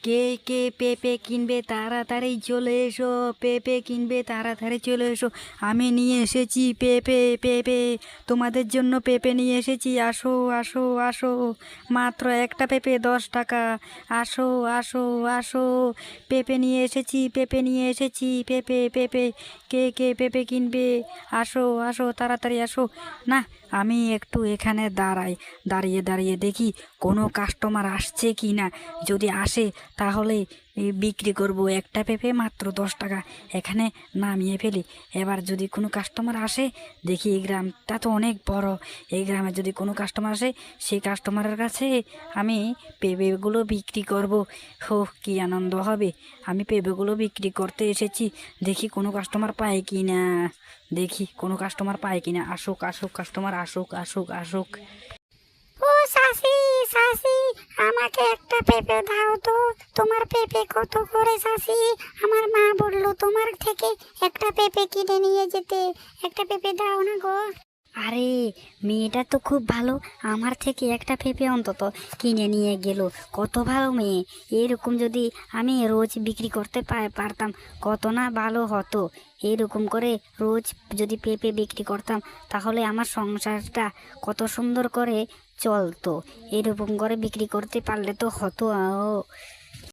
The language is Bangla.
কে কে পেঁপে কিনবে তাড়াতাড়ি চলে এসো, পেঁপে কিনবে তাড়াতাড়ি চলে এসো। আমি নিয়ে এসেছি পেঁপে, পেঁপে তোমাদের জন্য পেঁপে নিয়ে এসেছি। আসো আসো আসো, মাত্র একটা পেঁপে 10 টাকা। আসো আসো আসো, পেঁপে নিয়ে এসেছি, পেঁপে নিয়ে এসেছি, পেঁপে পেঁপে। কে কে পেঁপে কিনবে? আসো আসো তাড়াতাড়ি আসো। না, আমি একটু এখানে দাঁড়িয়ে দাঁড়িয়ে দেখি কোনো কাস্টমার আসছে কি না। যদি আসে তাহলে বিক্রি করব। একটা পেঁপে মাত্র 10 টাকা, এখানে নামিয়ে ফেলি। এবার যদি কোনো কাস্টমার আসে, দেখি এই গ্রামটা তো অনেক বড়, এই গ্রামে যদি কোনো কাস্টমার আসে সেই কাস্টমারের কাছে আমি পেঁপেগুলো বিক্রি করব। হো, কি আনন্দ হবে! আমি পেঁপেগুলো বিক্রি করতে এসেছি, দেখি কোনো কাস্টমার পায় কি না, দেখি কোনো কাস্টমার পায় কি না। আসুক আসুক কাস্টমার, আসুক আসুক আসুক। ও চাচি, চাচি, আমাকে একটা পেঁপে দাও তো। তোমার পেঁপে কত করে চাচি? আমার মা বললো তোমার থেকে একটা পেঁপে কিনে নিয়ে যেতে। একটা পেঁপে দাও না গো। আরে, মেয়েটা তো খুব ভালো, আমার থেকে একটা পেঁপে অন্তত কিনে নিয়ে গেল। কত ভালো মেয়ে! এরকম যদি আমি রোজ বিক্রি করতে পারতাম কত না ভালো হতো। এরকম করে রোজ যদি পেঁপে বিক্রি করতাম তাহলে আমার সংসারটা কত সুন্দর করে চলতো। এরকম করে বিক্রি করতে পারলে তো হতো।